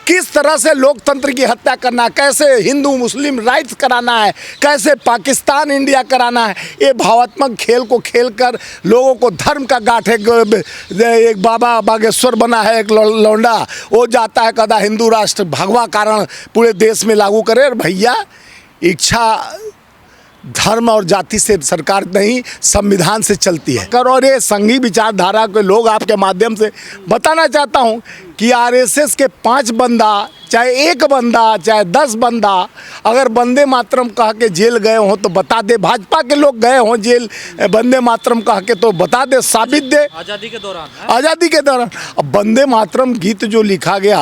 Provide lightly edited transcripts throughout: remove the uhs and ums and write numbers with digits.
किस तरह से लोकतंत्र की हत्या करना है, कैसे हिंदू मुस्लिम राइट्स कराना है, कैसे पाकिस्तान इंडिया कराना है। ये भावात्मक खेल को खेलकर लोगों को धर्म का गांठ एक बाबा बागेश्वर बना है, एक लौंडा वो जाता है कहता हिंदू राष्ट्र भगवा कारण पूरे देश में लागू करे। और भैया इच्छा धर्म और जाति से सरकार नहीं, संविधान से चलती है। और ये संघी विचारधारा के लोग आपके माध्यम से बताना चाहता हूँ कि आरएसएस के 5 बंदा, चाहे 1 बंदा, चाहे 10 बंदा अगर वंदे मातरम कह के जेल गए हों तो बता दे। भाजपा के लोग गए हों जेल वंदे मातरम कह के तो बता दे, साबित दे। आज़ादी के दौरान अब वंदे मातरम गीत जो लिखा गया,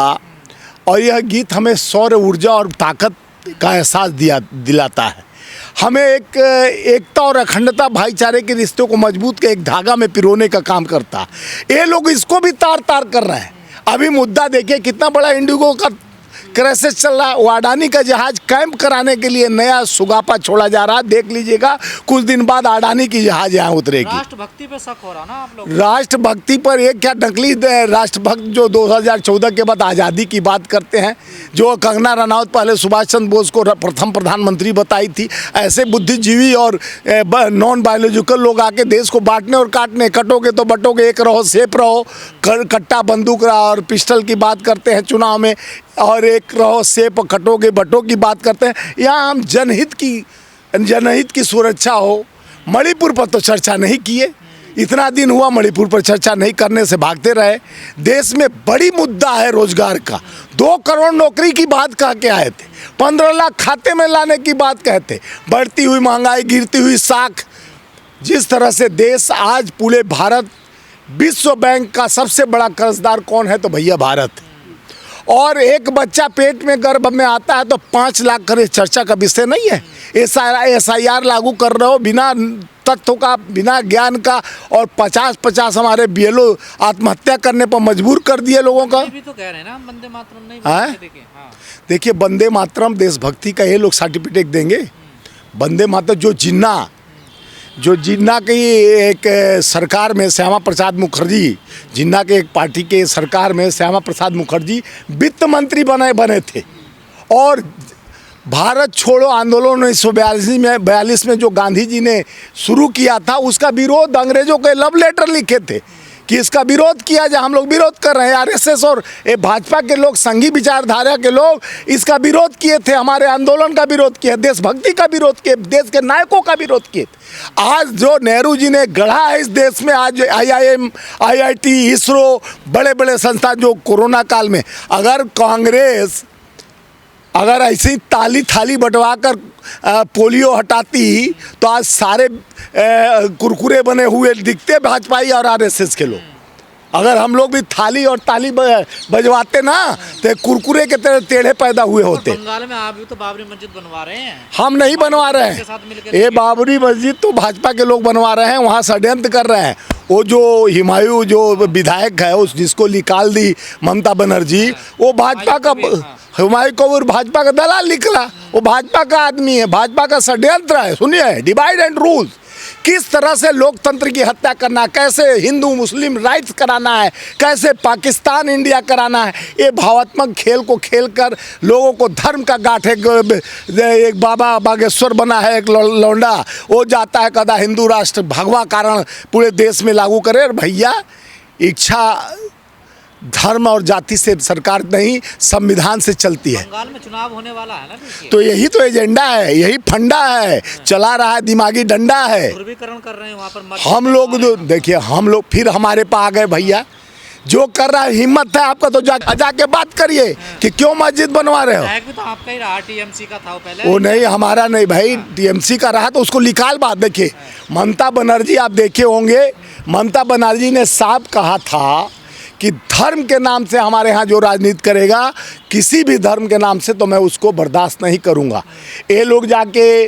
और यह गीत हमें सौर ऊर्जा और ताकत का एहसास दिलाता है। हमें एकता और अखंडता भाईचारे के रिश्तों को मजबूत के एक धागा में पिरोने का काम करता है। ये लोग इसको भी तार तार कर रहे हैं। अभी मुद्दा देखिए कितना बड़ा इंडिगो का क्राइसिस चल रहा है। वो अडानी का जहाज कैंप कराने के लिए नया सुगापा छोड़ा जा रहा है। देख लीजिएगा कुछ दिन बाद अडानी की जहाज यहाँ उतरेगी। राष्ट्रभक्ति पे शक हो रहा ना आप लोग? राष्ट्रभक्ति पर एक क्या नकली राष्ट्रभक्त जो 2014 के बाद आज़ादी की बात करते हैं, जो कंगना रनौत पहले सुभाष चंद्र बोस को प्रथम प्रधानमंत्री बताई थी। ऐसे बुद्धिजीवी और नॉन बायोलॉजिकल लोग आके देश को बांटने और काटने, कटोगे तो बटोगे, एक रहो सेफ रहो, कट्टा बंदूक और पिस्टल की बात करते हैं चुनाव में, और एक रहो सेप कटोगे बटो की बात करते हैं। यहाँ हम जनहित की सुरक्षा हो। मणिपुर पर तो चर्चा नहीं किए, इतना दिन हुआ मणिपुर पर चर्चा नहीं करने से भागते रहे। देश में बड़ी मुद्दा है रोजगार का। 2 करोड़ नौकरी की बात कह के आए थे, 15 लाख खाते में लाने की बात कहते। बढ़ती हुई महंगाई, गिरती हुई साख, जिस तरह से देश आज पूरे भारत, विश्व बैंक का सबसे बड़ा कर्जदार कौन है तो भैया भारत। और एक बच्चा पेट में गर्भ में आता है तो 5 लाख करे, चर्चा का विषय नहीं है। SIR लागू कर रहे हो बिना तथ्यों का, बिना ज्ञान का, और 50-50 हमारे BLO आत्महत्या करने पर मजबूर कर दिए लोगों का। भी तो कह रहे हैं ना वंदे मातरम नहीं। देखिए वंदे मातरम देशभक्ति का ये लोग सर्टिफिकेट देंगे। वंदे मातरम जो जिन्ना की एक सरकार में श्यामा प्रसाद मुखर्जी, जिन्ना के एक पार्टी के सरकार में श्यामा प्रसाद मुखर्जी वित्त मंत्री बने थे, और भारत छोड़ो आंदोलन 1942 में जो गांधी जी ने शुरू किया था, उसका विरोध अंग्रेजों के लव लेटर लिखे थे कि इसका विरोध किया जाए। हम लोग विरोध कर रहे हैं। आरएसएस और भाजपा के लोग, संघी विचारधारा के लोग इसका विरोध किए थे, हमारे आंदोलन का विरोध किया, देशभक्ति का विरोध किए, देश के नायकों का विरोध किए थे। आज जो नेहरू जी ने गढ़ा है इस देश में, आज IIM, IIT, इसरो, बड़े बड़े संस्थान, जो कोरोना काल में अगर ऐसी ताली थाली बंटवा कर पोलियो हटाती तो आज सारे कुरकुरे बने हुए दिखते भाजपाई और आरएसएस के लोग। अगर हम लोग भी थाली और ताली बजवाते ना तो कुरकुरे के तरह टेढ़े पैदा हुए होते। बंगाल में आप भी तो बाबरी मस्जिद बनवा रहे हैं। हम नहीं बनवा रहे हैं, ये बाबरी मस्जिद तो भाजपा के लोग बनवा रहे हैं, वहाँ षड्यंत्र कर रहे हैं। वो जो हुमायूं जो विधायक है, उस जिसको निकाल दी ममता बनर्जी, वो भाजपा का, हुमायूं कपूर भाजपा का दलाल निकला, वो भाजपा का आदमी है, भाजपा का षड्यंत्र है। सुनिए, डिवाइड एंड रूल, किस तरह से लोकतंत्र की हत्या करना है, कैसे हिंदू मुस्लिम राइट्स कराना है, कैसे पाकिस्तान इंडिया कराना है। ये भावात्मक खेल को खेलकर लोगों को धर्म का गांठ एक बाबा बागेश्वर बना है, एक लौंडा वो जाता है कहता हिंदू राष्ट्र भगवा कारण पूरे देश में लागू करे। और भैया इच्छा धर्म और जाति से सरकार नहीं, संविधान से चलती है। बंगाल में चुनाव होने वाला है ना, तो यही तो एजेंडा है, यही फंडा है, चला रहा है, दिमागी डंडा है। ध्रुवीकरण कर रहे हैं वहाँ पर। हम लोग देखिए, हम लोग फिर हमारे पास आ गए भैया। जो कर रहा है, हिम्मत है आपका तो जाके बात करिए कि क्यों मस्जिद बनवा रहे हो। भी तो आपका ही रहा, TMC का था पहले। वो नहीं, हमारा नहीं भाई, TMC का रहा तो उसको निकाल। बात देखिए, ममता बनर्जी आप देखे होंगे, ममता बनर्जी ने साफ कहा था कि धर्म के नाम से हमारे यहाँ जो राजनीति करेगा, किसी भी धर्म के नाम से, तो मैं उसको बर्दाश्त नहीं करूँगा। ये लोग जाके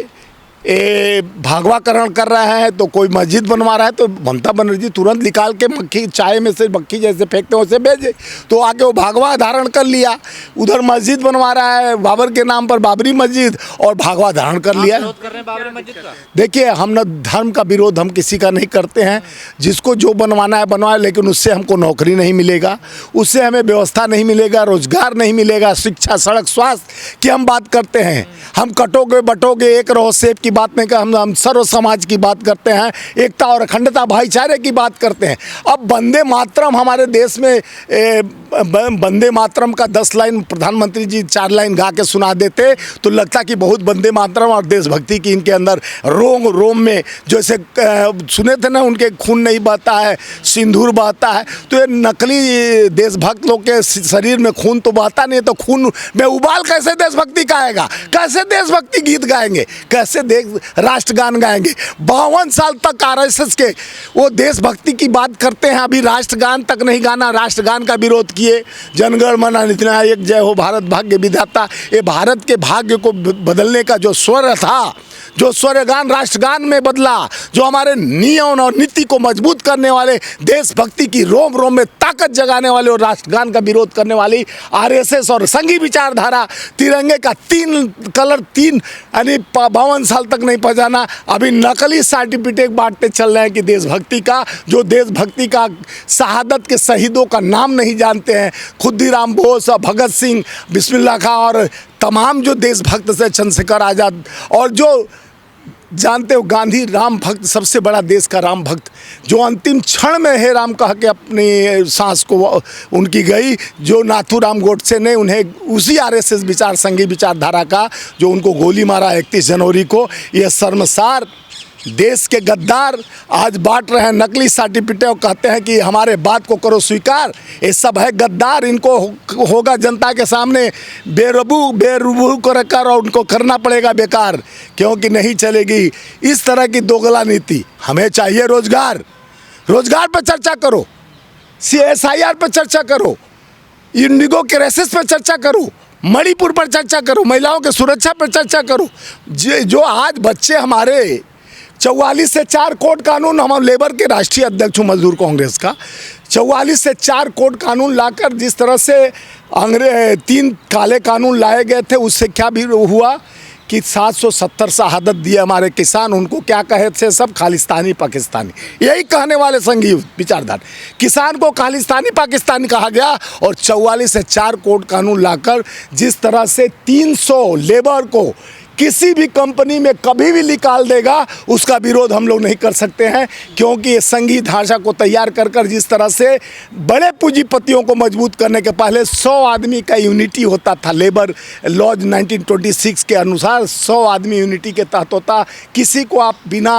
ये भागवाकरण कर रहे हैं, तो कोई मस्जिद बनवा रहा है तो ममता बनर्जी तुरंत निकाल के मक्खी चाय में से मक्खी जैसे फेंकते हैं वैसे भेजे, तो आके वो भागवा धारण कर लिया। उधर मस्जिद बनवा रहा है बाबर के नाम पर, बाबरी मस्जिद, और भागवा धारण कर लिया। विरोध कर रहे हैं बाबरी मस्जिद का। देखिए, हम न धर्म का विरोध हम किसी का नहीं करते हैं, जिसको जो बनवाना है बनवाए, लेकिन उससे हमको नौकरी नहीं मिलेगा, उससे हमें व्यवस्था नहीं मिलेगा, रोजगार नहीं मिलेगा, शिक्षा, सड़क, स्वास्थ्य की हम बात करते हैं। हम कटोगे बटोगे एक रहो सेब की बात नहीं कर, हम सर्व समाज की बात करते हैं, एकता और अखंडता भाईचारे की बात करते हैं। अब वंदे मातरम हमारे देश में वंदे मातरम का 10 लाइन प्रधानमंत्री जी 4 लाइन गा के सुना देते तो लगता कि बहुत वंदे मातरम और देशभक्ति की इनके अंदर रोम रोम में, जैसे सुने थे ना, उनके खून नहीं बहता है सिंदूर बहता है। तो ये नकली देशभक्त लोग के शरीर में खून तो बहता नहीं है, तो खून में उबाल कैसे देशभक्ति का आएगा? कैसे देशभक्ति गीत गाएंगे? कैसे राष्ट्रगान गाएंगे? 52 साल तक आरएसएस के वो देशभक्ति की बात करते हैं, अभी राष्ट्रगान तक नहीं गाना, राष्ट्रगान का विरोध किए। जनगण मन अधिनायक जय हो भारत भाग्य विधाता, ये भारत के भाग्य को बदलने का जो स्वर था, जो स्वरगान राष्ट्रगान में बदला, जो हमारे नियम और नीति को मजबूत करने वाले, देशभक्ति की रोम रोम में ताकत जगाने वाले और राष्ट्रगान का विरोध करने वाली आरएसएस और संघी विचारधारा, तिरंगे का 3 कलर 3 यानी 52 साल तक नहीं पहचाना, अभी नकली सर्टिफिकेट बांटते चल रहे हैं कि देशभक्ति का, जो देशभक्ति का शहादत के शहीदों का नाम नहीं जानते हैं। खुद्दीराम बोस और भगत सिंह, बिस्मिल्लाह खां और तमाम जो देशभक्त से, चंद्रशेखर आज़ाद, और जो जानते हो गांधी राम भक्त, सबसे बड़ा देश का राम भक्त, जो अंतिम क्षण में हे राम कह के अपनी सांस को उनकी गई, जो नाथूराम गोडसे ने उन्हें उसी आरएसएस विचार संघी विचारधारा का जो उनको गोली मारा 31 जनवरी को, ये शर्मसार देश के गद्दार आज बांट रहे हैं नकली सर्टिफिकेट और कहते हैं कि हमारे बात को करो स्वीकार। ये सब है गद्दार, इनको होगा जनता के सामने बेरूबू कर और उनको करना पड़ेगा बेकार, क्योंकि नहीं चलेगी इस तरह की दोगला नीति। हमें चाहिए रोजगार, रोजगार पर चर्चा करो, CSIR पर चर्चा करो, इंडिगो के रेसेस पर चर्चा करो, मणिपुर पर चर्चा करो, महिलाओं की सुरक्षा पर चर्चा करो। जो आज बच्चे हमारे 44 से 4 कोड कानून, हम लेबर के राष्ट्रीय अध्यक्ष हूँ मजदूर कांग्रेस का, 44 से 4 कोड कानून लाकर जिस तरह से 3 काले कानून लाए गए थे, उससे क्या भी हुआ कि 770 शहादत दिए हमारे किसान। उनको क्या कहे थे सब? खालिस्तानी पाकिस्तानी, यही कहने वाले संघी विचारधारा। किसान को खालिस्तानी पाकिस्तानी कहा गया, और 44 से 4 कोड कानून लाकर जिस तरह से 300 लेबर को किसी भी कंपनी में कभी भी निकाल देगा, उसका विरोध हम लोग नहीं कर सकते हैं, क्योंकि ये संघी ढांचा को तैयार कर जिस तरह से बड़े पूंजीपतियों को मजबूत करने के पहले 100 आदमी का यूनिटी होता था, लेबर लॉज 1926 के अनुसार 100 आदमी यूनिटी के तहत होता। किसी को आप बिना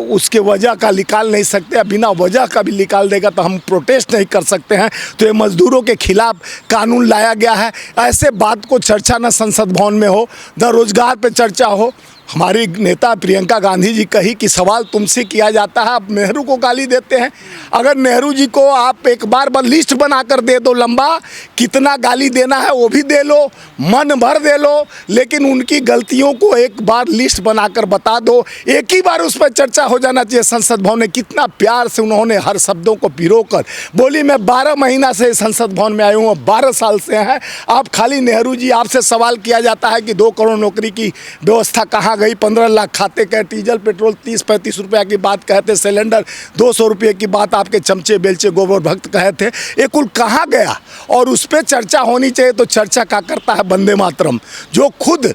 उसके वजह का निकाल नहीं सकते, बिना वजह का भी निकाल देगा तो हम प्रोटेस्ट नहीं कर सकते हैं। तो ये मजदूरों के खिलाफ कानून लाया गया है। ऐसे बात को चर्चा न संसद भवन में हो, न रोजगार पे चर्चा हो। हमारी नेता प्रियंका गांधी जी कही कि सवाल तुमसे किया जाता है, आप नेहरू को गाली देते हैं। अगर नेहरू जी को आप एक बार लिस्ट बनाकर दे दो, लंबा कितना गाली देना है वो भी दे लो, मन भर दे लो, लेकिन उनकी गलतियों को एक बार लिस्ट बनाकर बता दो। एक ही बार उस पर चर्चा हो जाना चाहिए संसद भवन में। कितना प्यार से उन्होंने हर शब्दों को पिरोकर बोली। मैं 12 महीना से संसद भवन में आई हूँ, 12 साल से हैं आप। खाली नेहरू जी आपसे सवाल किया जाता है कि 2 करोड़ नौकरी की व्यवस्था कहाँ गई, 15 लाख खाते कहे, डीजल पेट्रोल 30-35 रुपया की बात कहते, सिलेंडर 200 रुपये की बात आपके चमचे बेलचे गोबर भक्त कहे थे, ये कुल कहाँ गया? और उस पर चर्चा होनी चाहिए। तो चर्चा क्या करता है वंदे मातरम, जो खुद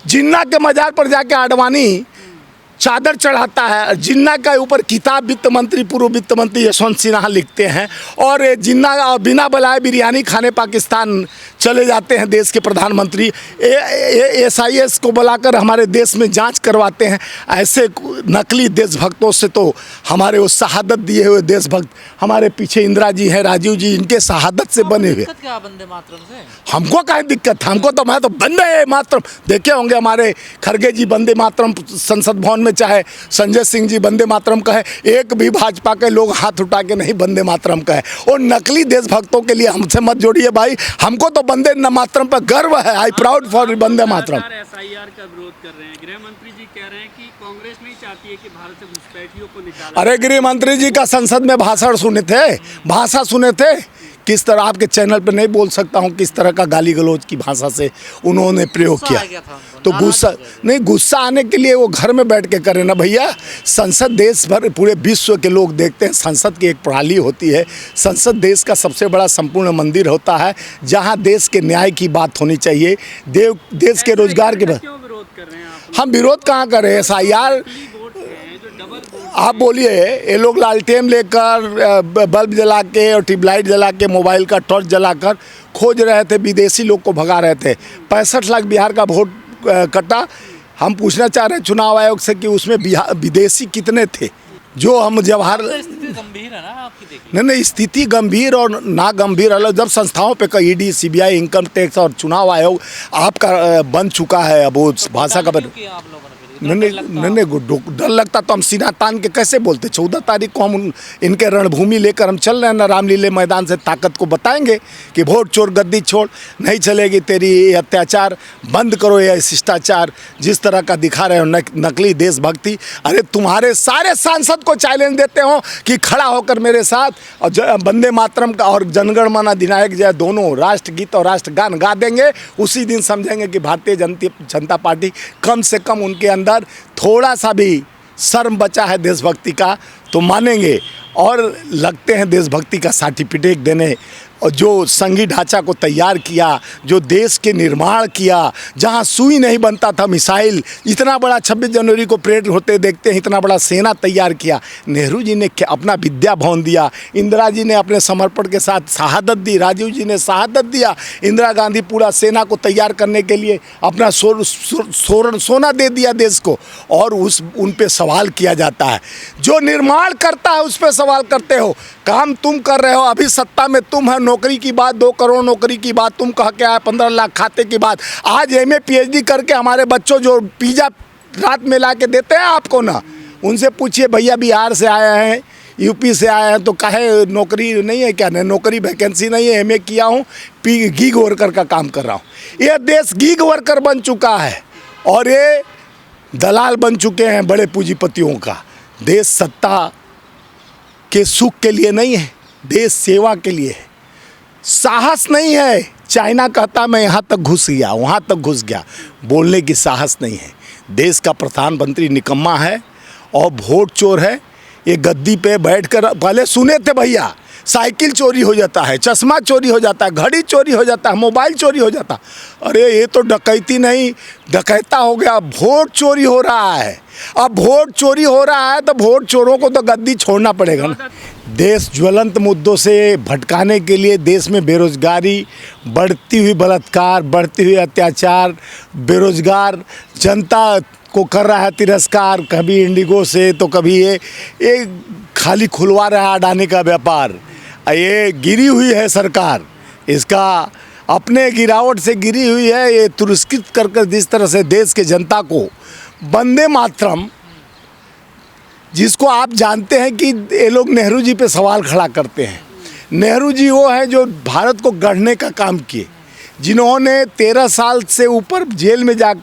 जिन्ना के मजार पर जाके आडवाणी चादर चढ़ाता है। जिन्ना के ऊपर किताब वित्त मंत्री, पूर्व वित्त मंत्री यशवंत सिन्हा लिखते हैं, और जिन्ना बिना बुलाए बिरयानी खाने पाकिस्तान चले जाते हैं देश के प्रधानमंत्री। SIS को बुलाकर हमारे देश में जांच करवाते हैं। ऐसे नकली देशभक्तों से तो हमारे वो शहादत दिए हुए देशभक्त, हमारे पीछे इंदिरा जी हैं, राजीव जी, इनके शहादत से बने हुए। क्या वंदे मातरम से हमको क्या दिक्कत? हमको तो मैं तो वंदे मातरम देखे होंगे। हमारे खड़गे जी वंदे मातरम संसद भवन में, चाहे संजय सिंह जी वंदे मातरम कहे, एक भी भाजपा के लोग हाथ उठा के नहीं वंदे मातरम कहे। और नकली देशभक्तों के लिए हमसे मत जोड़िए भाई। हमको तो वंदे मातरम पर गर्व है। I proud for Vande Mataram. SIR का विरोध कर रहे हैं, गृह मंत्री जी कह रहे हैं कि कांग्रेस नहीं चाहती है कि भारत से घुसपैठियों को निकाला अरे गृह मंत्री जी का संसद में भाषण सुने थे, भाषा सुने थे, किस तरह आपके चैनल पे नहीं बोल सकता हूँ किस तरह का गाली गलौज की भाषा से उन्होंने प्रयोग गुस्सा किया। आ गया था उनको, तो नाराज गुस्सा हो गए थे। नहीं, गुस्सा आने के लिए वो घर में बैठ के करे ना भैया। संसद देश भर पूरे विश्व के लोग देखते हैं, संसद की एक प्रणाली होती है। संसद देश का सबसे बड़ा संपूर्ण मंदिर होता है जहाँ देश के न्याय की बात होनी चाहिए, देश के रोजगार की बात। क्यों विरोध कर रहे हैं आप? हम विरोध कहाँ कर रहे हैं? SIR वोट हैं जो डबल वोट आप बोलिए, ये लोग लालटेन लेकर बल्ब जला के और ट्यूबलाइट जला के मोबाइल का टॉर्च जलाकर खोज रहे थे, विदेशी लोग को भगा रहे थे। 65 लाख बिहार का वोट कटा। हम पूछना चाह रहे हैं चुनाव आयोग से कि उसमें विदेशी कितने थे? जो हम जवाहर तो स्थिति गंभीर है ना आपकी, देखिए। नहीं नहीं, स्थिति गंभीर और ना गंभीर अलग। जब संस्थाओं पे ED, CBI, इनकम टैक्स और चुनाव आयोग आपका बन चुका है, अब वो भाषा का क्यों किया आप लोगों ने फिर? नहीं नहीं, डर लगता तो हम सीना तान के कैसे बोलते। 14 तारीख को हम इनके रणभूमि लेकर हम चल रहे हैं ना, रामलीले मैदान से ताकत को बताएंगे कि वोट चोर गद्दी छोड़, नहीं चलेगी तेरी ये अत्याचार, बंद करो ये शिष्टाचार जिस तरह का दिखा रहे हो नकली देशभक्ति। अरे तुम्हारे सारे सांसद को चैलेंज देते हो कि खड़ा होकर मेरे साथ और वंदे मातरम का और जनगण मन अधिनायक जय दोनों राष्ट्रगीत और राष्ट्रगान गा देंगे। उसी दिन समझेंगे कि भारतीय जनता पार्टी कम से कम उनके अंदर थोड़ा सा भी शर्म बचा है देशभक्ति का, तो मानेंगे और लगते हैं देशभक्ति का सर्टिफिकेट देने। और जो संघीय ढांचा को तैयार किया, जो देश के निर्माण किया, जहां सुई नहीं बनता था मिसाइल, इतना बड़ा 26 जनवरी को परेड होते देखते हैं, इतना बड़ा सेना तैयार किया। नेहरू जी ने अपना विद्या भवन दिया, इंदिरा जी ने अपने समर्पण के साथ शहादत दी, राजीव जी ने शहादत दिया, इंदिरा गांधी पूरा सेना को तैयार करने के लिए अपना सोना दे दिया देश को। और उन पे सवाल किया जाता है। जो निर्माण करता है उस पर सवाल करते हो। काम तुम कर रहे हो, अभी सत्ता में तुम है, नौकरी की बात 2 करोड़ नौकरी की बात तुम कह के आए, 15 लाख खाते की बात। आज MA PhD करके हमारे बच्चों जो पिज़्ज़ा रात में ला के देते हैं आपको ना, उनसे पूछिए भैया बिहार से आए हैं, UP से आए हैं, तो काहे नौकरी नहीं है क्या? नहीं, नौकरी वैकेंसी नहीं है, MA किया हूँ, गीग वर्कर का काम कर रहा हूँ। ये देश गीग वर्कर बन चुका है और ये दलाल बन चुके हैं बड़े पूंजीपतियों का। देश सत्ता के सुख के लिए नहीं है, देश सेवा के लिए है। साहस नहीं है। चाइना कहता मैं यहाँ तक घुस गया, वहाँ तक घुस गया, बोलने की साहस नहीं है। देश का प्रधानमंत्री निकम्मा है और वोट चोर है। ये गद्दी पे बैठकर पहले सुने थे भैया, साइकिल चोरी हो जाता है, चश्मा चोरी हो जाता है, घड़ी चोरी हो जाता है, मोबाइल चोरी हो जाता। अरे ये तो डकैती नहीं, डकैता हो गया, वोट चोरी हो रहा है। अब वोट चोरी हो रहा है तो वोट चोरों को तो गद्दी छोड़ना पड़ेगा ना। देश ज्वलंत मुद्दों से भटकाने के लिए देश में बेरोजगारी, बढ़ती हुई बलात्कार, बढ़ती हुई अत्याचार, बेरोजगार जनता को कर रहा है तिरस्कार, कभी इंडिगो से तो कभी ये खाली खुलवा रहा है अडानी का व्यापार। ये गिरी हुई है सरकार, इसका अपने गिरावट से गिरी हुई है। ये तिरस्कृत कर जिस तरह से देश के जनता को वंदे मातरम, जिसको आप जानते हैं कि ये लोग नेहरू जी पे सवाल खड़ा करते हैं। नेहरू जी वो हैं जो भारत को गढ़ने का काम किए, जिन्होंने 13 साल से ऊपर जेल में जा